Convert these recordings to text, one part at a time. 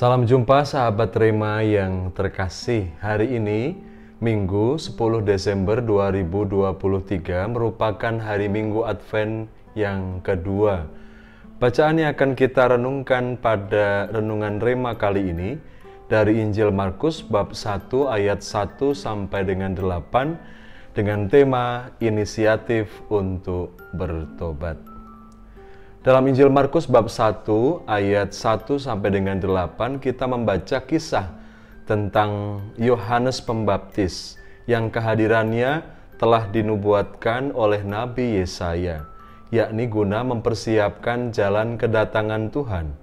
Salam jumpa sahabat Rema yang terkasih. Hari ini Minggu 10 Desember 2023 merupakan hari Minggu Advent yang kedua. Bacaan yang akan kita renungkan pada renungan Rema kali ini dari Injil Markus bab 1 ayat 1 sampai dengan 8 dengan tema inisiatif untuk bertobat. Dalam Injil Markus bab 1 ayat 1 sampai dengan 8 kita membaca kisah tentang Yohanes Pembaptis yang kehadirannya telah dinubuatkan oleh Nabi Yesaya, yakni guna mempersiapkan jalan kedatangan Tuhan.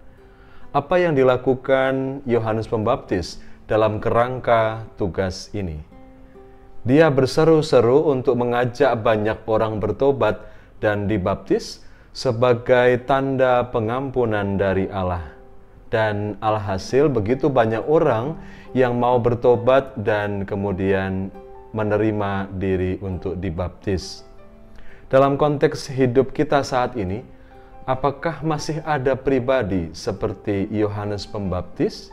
Apa yang dilakukan Yohanes Pembaptis dalam kerangka tugas ini? Dia berseru-seru untuk mengajak banyak orang bertobat dan dibaptis sebagai tanda pengampunan dari Allah. Dan alhasil begitu banyak orang yang mau bertobat dan kemudian menerima diri untuk dibaptis. Dalam konteks hidup kita saat ini, apakah masih ada pribadi seperti Yohanes Pembaptis?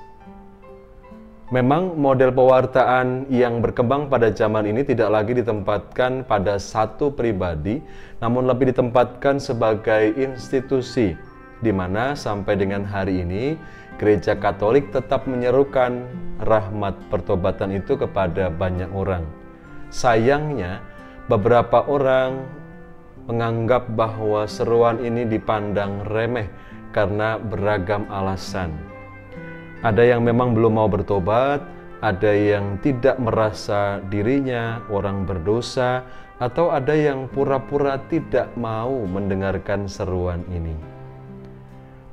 Memang model pewartaan yang berkembang pada zaman ini tidak lagi ditempatkan pada satu pribadi, namun lebih ditempatkan sebagai institusi, di mana sampai dengan hari ini Gereja Katolik tetap menyerukan rahmat pertobatan itu kepada banyak orang. Sayangnya, beberapa orang menganggap bahwa seruan ini dipandang remeh karena beragam alasan. Ada yang memang belum mau bertobat, ada yang tidak merasa dirinya orang berdosa, atau ada yang pura-pura tidak mau mendengarkan seruan ini.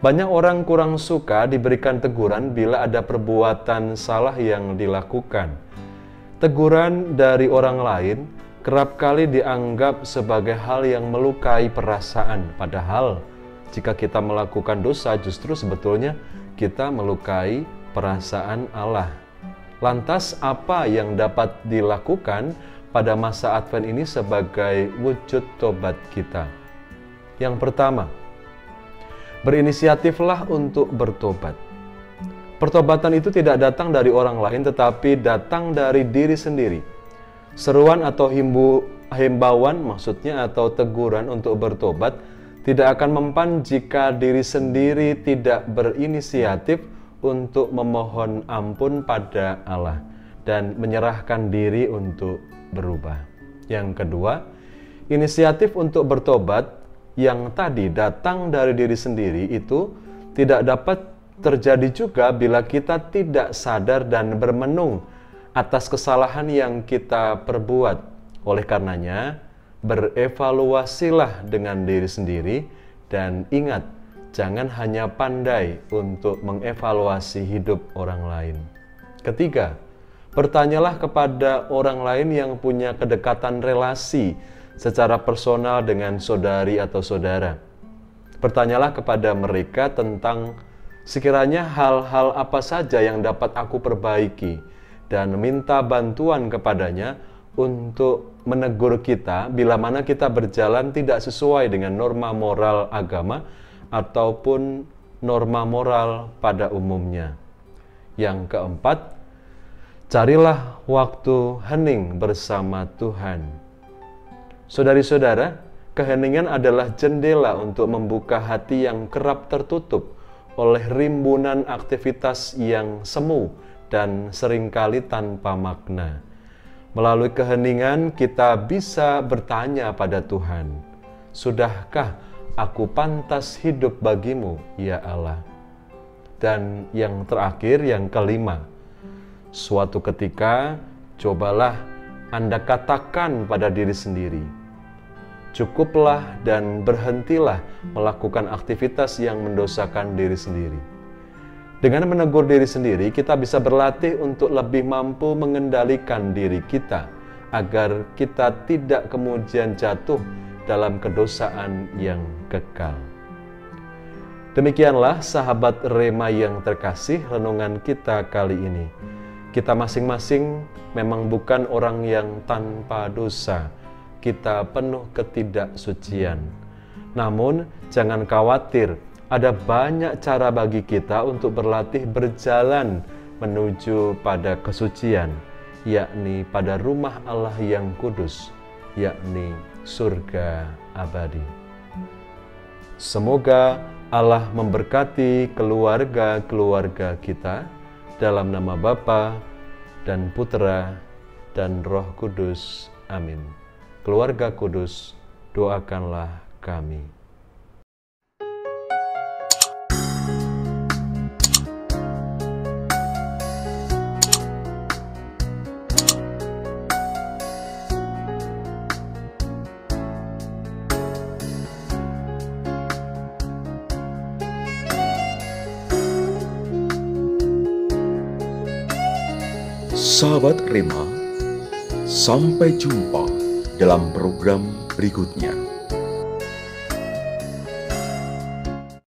Banyak orang kurang suka diberikan teguran bila ada perbuatan salah yang dilakukan. Teguran dari orang lain kerap kali dianggap sebagai hal yang melukai perasaan, padahal jika kita melakukan dosa justru sebetulnya kita melukai perasaan Allah. Lantas apa yang dapat dilakukan pada masa Advent ini sebagai wujud tobat kita? Yang pertama, berinisiatiflah untuk bertobat. Pertobatan itu tidak datang dari orang lain tetapi datang dari diri sendiri. Seruan atau himbauan maksudnya atau teguran untuk bertobat tidak akan mempan jika diri sendiri tidak berinisiatif untuk memohon ampun pada Allah dan menyerahkan diri untuk berubah. Yang kedua, inisiatif untuk bertobat yang tadi datang dari diri sendiri itu tidak dapat terjadi juga bila kita tidak sadar dan bermenung atas kesalahan yang kita perbuat. Oleh karenanya, berevaluasilah dengan diri sendiri dan ingat, jangan hanya pandai untuk mengevaluasi hidup orang lain. Ketiga, bertanyalah kepada orang lain yang punya kedekatan relasi secara personal dengan saudari atau saudara. Bertanyalah kepada mereka tentang sekiranya hal-hal apa saja yang dapat aku perbaiki dan minta bantuan kepadanya untuk menegur kita bila mana kita berjalan tidak sesuai dengan norma moral agama ataupun norma moral pada umumnya. Yang keempat, carilah waktu hening bersama Tuhan. Saudari-saudara, keheningan adalah jendela untuk membuka hati yang kerap tertutup oleh rimbunan aktivitas yang semu dan seringkali tanpa makna. Melalui keheningan kita bisa bertanya pada Tuhan, sudahkah aku pantas hidup bagimu, ya Allah? Dan yang terakhir, yang kelima, suatu ketika cobalah Anda katakan pada diri sendiri, cukuplah dan berhentilah melakukan aktivitas yang mendosakan diri sendiri. Dengan menegur diri sendiri, kita bisa berlatih untuk lebih mampu mengendalikan diri kita, agar kita tidak kemudian jatuh dalam kedosaan yang kekal. Demikianlah sahabat Rema yang terkasih, renungan kita kali ini. Kita masing-masing memang bukan orang yang tanpa dosa, kita penuh ketidaksucian. Namun, jangan khawatir, ada banyak cara bagi kita untuk berlatih berjalan menuju pada kesucian, yakni pada rumah Allah yang kudus, yakni surga abadi. Semoga Allah memberkati keluarga-keluarga kita dalam nama Bapa dan Putra dan Roh Kudus. Amin. Keluarga kudus, doakanlah kami. Sahabat Rema, sampai jumpa dalam program berikutnya.